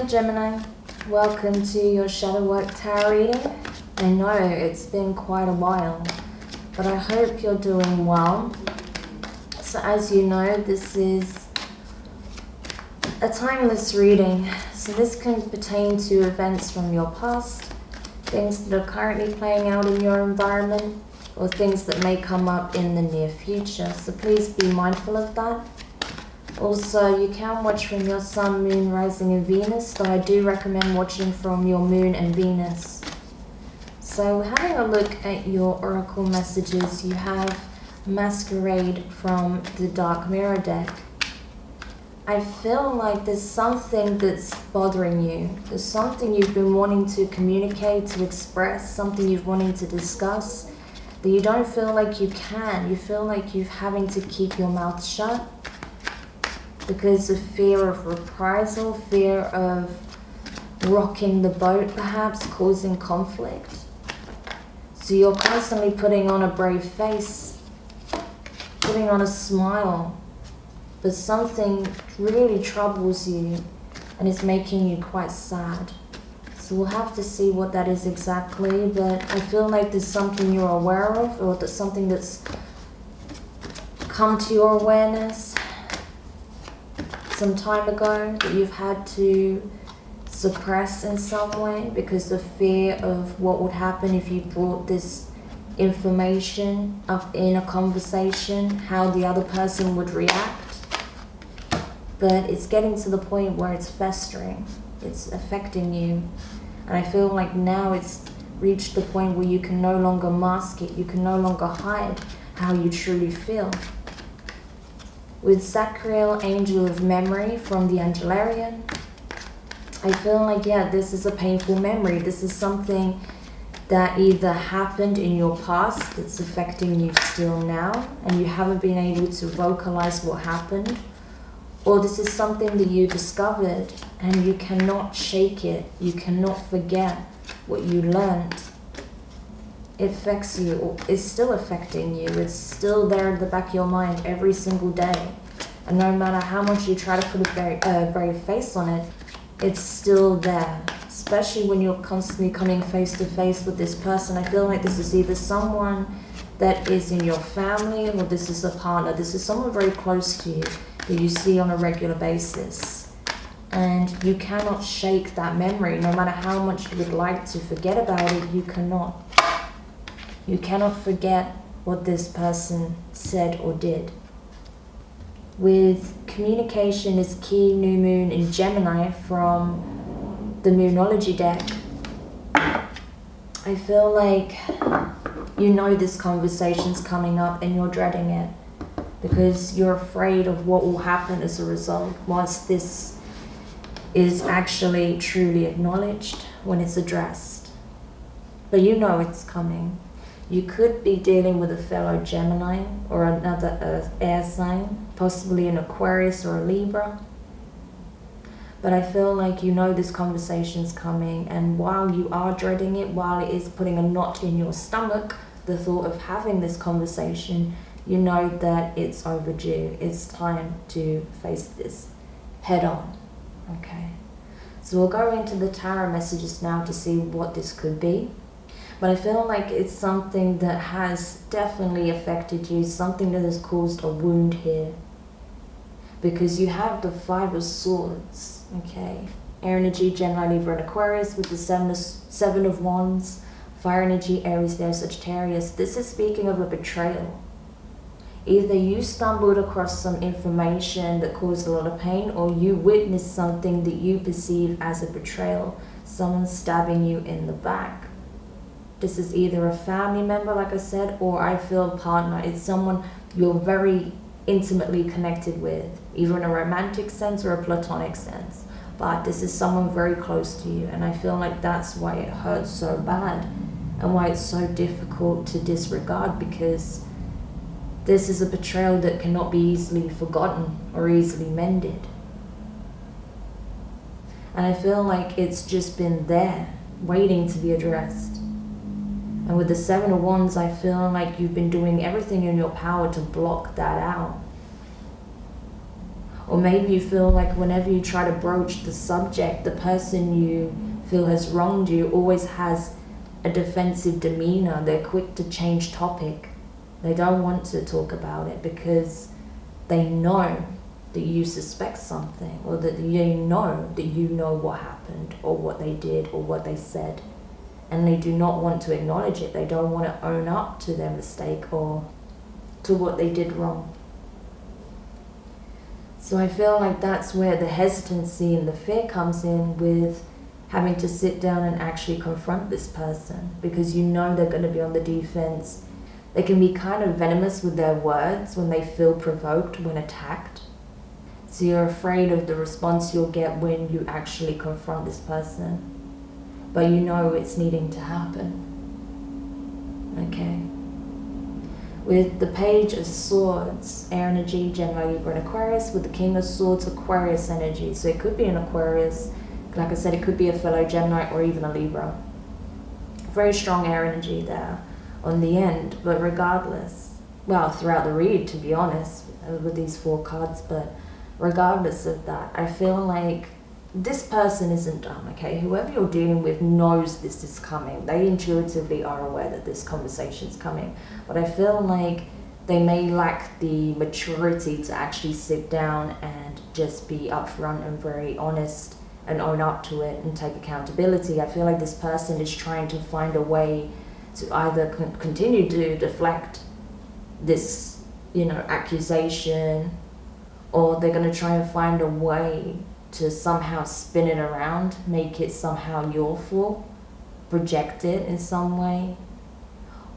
Gemini, welcome to your shadow work tarot reading. I know it's been quite a while, but I hope you're doing well. So as you know, this is a timeless reading, so this can pertain to events from your past, things that are currently playing out in your environment, or things that may come up in the near future, so please be mindful of that. Also, you can watch from your Sun, Moon, Rising and Venus, though I do recommend watching from your Moon and Venus. So having a look at your oracle messages, you have Masquerade from the Dark Mirror deck. I feel like there's something that's bothering you. There's something you've been wanting to communicate, to express, something you've wanting to discuss, that you don't feel like you can. You feel like you're having to keep your mouth shut because of fear of reprisal, fear of rocking the boat perhaps, causing conflict. So you're constantly putting on a brave face, putting on a smile, but something really troubles you and is making you quite sad. So we'll have to see what that is exactly, but I feel like there's something you're aware of, or there's something that's come to your awareness some time ago that you've had to suppress in some way because of fear of what would happen if you brought this information up in a conversation, how the other person would react. But it's getting to the point where it's festering, it's affecting you, and I feel like now it's reached the point where you can no longer mask it, you can no longer hide how you truly feel. With Sacral Angel of Memory from the Angelarium, I feel like, yeah, this is a painful memory. This is something that either happened in your past that's affecting you still now, and you haven't been able to vocalize what happened, or this is something that you discovered and you cannot shake it. You cannot forget what you learned. It affects you, or it's still affecting you. It's still there in the back of your mind every single day. And no matter how much you try to put a brave face on it, it's still there. Especially when you're constantly coming face to face with this person. I feel like this is either someone that is in your family, or this is a partner. This is someone very close to you that you see on a regular basis. And you cannot shake that memory. No matter how much you would like to forget about it, you cannot. You cannot forget what this person said or did. With Communication is Key, New Moon in Gemini from the Moonology deck, I feel like you know this conversation's coming up and you're dreading it because you're afraid of what will happen as a result once this is actually truly acknowledged, when it's addressed. But you know it's coming. You could be dealing with a fellow Gemini or another air sign, possibly an Aquarius or a Libra. But I feel like you know this conversation's coming, and while you are dreading it, while it is putting a knot in your stomach, the thought of having this conversation, you know that it's overdue. It's time to face this head on. Okay. So we'll go into the tarot messages now to see what this could be. But I feel like it's something that has definitely affected you, something that has caused a wound here. Because you have the Five of Swords, okay? Air energy, Gemini, Libra, and Aquarius with the Seven of Wands, fire energy, Aries, Leo, Sagittarius. This is speaking of a betrayal. Either you stumbled across some information that caused a lot of pain, or you witnessed something that you perceive as a betrayal. Someone stabbing you in the back. This is either a family member, like I said, or I feel a partner. It's someone you're very intimately connected with, either in a romantic sense or a platonic sense. But this is someone very close to you, and I feel like that's why it hurts so bad and why it's so difficult to disregard, because this is a betrayal that cannot be easily forgotten or easily mended. And I feel like it's just been there, waiting to be addressed. And with the Seven of Wands, I feel like you've been doing everything in your power to block that out. Or maybe you feel like whenever you try to broach the subject, the person you feel has wronged you always has a defensive demeanor. They're quick to change topic. They don't want to talk about it because they know that you suspect something, or that you know what happened or what they did or what they said, and they do not want to acknowledge it. They don't want to own up to their mistake or to what they did wrong. So I feel like that's where the hesitancy and the fear comes in, with having to sit down and actually confront this person, because you know they're going to be on the defense. They can be kind of venomous with their words when they feel provoked, when attacked. So you're afraid of the response you'll get when you actually confront this person, but you know it's needing to happen. Okay. With the Page of Swords, air energy, Gemini, Libra, and Aquarius, with the King of Swords, Aquarius energy. So it could be an Aquarius, like I said, it could be a fellow Gemini or even a Libra. Very strong air energy there on the end, but regardless, well, throughout the read, to be honest, with these 4 cards, but regardless of that, I feel like this person isn't dumb, okay? Whoever you're dealing with knows this is coming. They intuitively are aware that this conversation's coming, but I feel like they may lack the maturity to actually sit down and just be upfront and very honest and own up to it and take accountability. I feel like this person is trying to find a way to either continue to deflect this, accusation, or they're going to try and find a way to somehow spin it around, make it somehow your fault, project it in some way,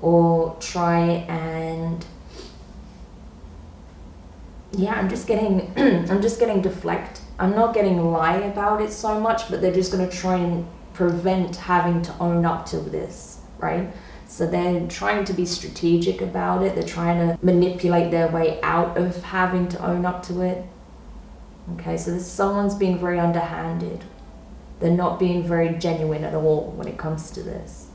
or try and I'm just getting deflect. I'm not getting lie about it so much, but they're just going to try and prevent having to own up to this, right? So they're trying to be strategic about it. They're trying to manipulate their way out of having to own up to it. Okay, so someone's being very underhanded. They're not being very genuine at all when it comes to this.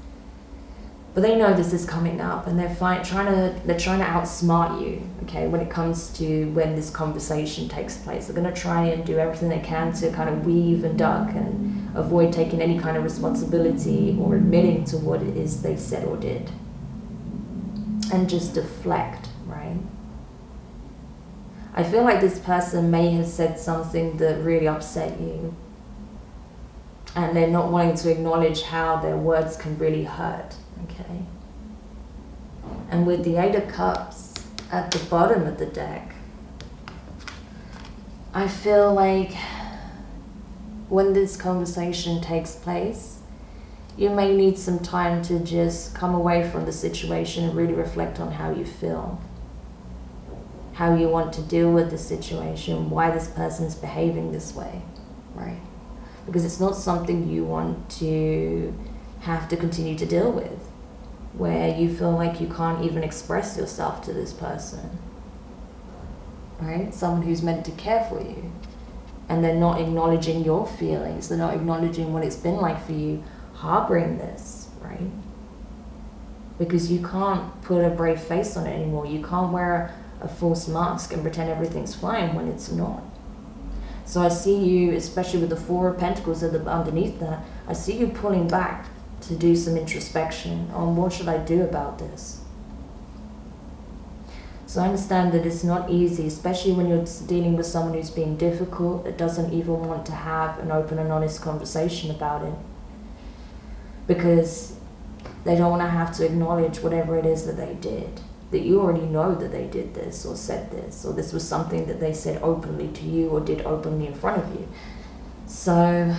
But they know this is coming up, and they're trying to outsmart you, okay, when it comes to when this conversation takes place. They're going to try and do everything they can to kind of weave and duck and avoid taking any kind of responsibility or admitting to what it is they said or did. And just deflect, right? I feel like this person may have said something that really upset you, and they're not wanting to acknowledge how their words can really hurt, okay? And with the 8 of Cups at the bottom of the deck, I feel like when this conversation takes place, you may need some time to just come away from the situation and really reflect on how you feel, how you want to deal with the situation, why this person's behaving this way, right? Because it's not something you want to have to continue to deal with, where you feel like you can't even express yourself to this person, right? Someone who's meant to care for you, and they're not acknowledging your feelings, they're not acknowledging what it's been like for you harboring this, right? Because you can't put a brave face on it anymore. You can't wear a false mask and pretend everything's fine when it's not. So I see you, especially with the 4 of Pentacles underneath that, I see you pulling back to do some introspection on what should I do about this. So I understand that it's not easy, especially when you're dealing with someone who's being difficult, that doesn't even want to have an open and honest conversation about it, because they don't want to have to acknowledge whatever it is that they did, that you already know that they did this or said this, or this was something that they said openly to you or did openly in front of you. So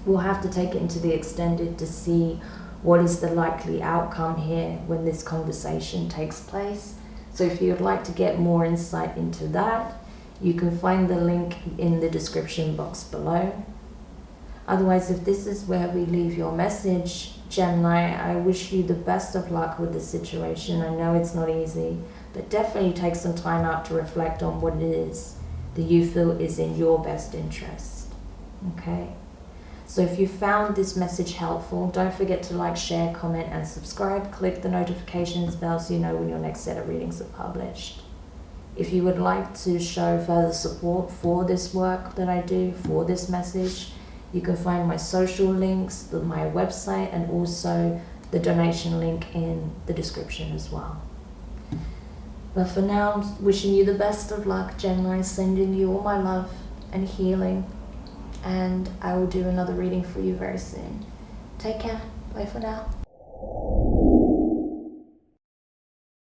we'll have to take it into the extended to see what is the likely outcome here when this conversation takes place. So if you would like to get more insight into that, you can find the link in the description box below. Otherwise, if this is where we leave your message, Gemini, I wish you the best of luck with the situation. I know it's not easy, but definitely take some time out to reflect on what it is that you feel is in your best interest. Okay? So if you found this message helpful, don't forget to like, share, comment, and subscribe. Click the notifications bell so you know when your next set of readings are published. If you would like to show further support for this work that I do, for this message, you can find my social links, my website, and also the donation link in the description as well. But for now, wishing you the best of luck, Gemini, sending you all my love and healing, and I will do another reading for you very soon. Take care. Bye for now.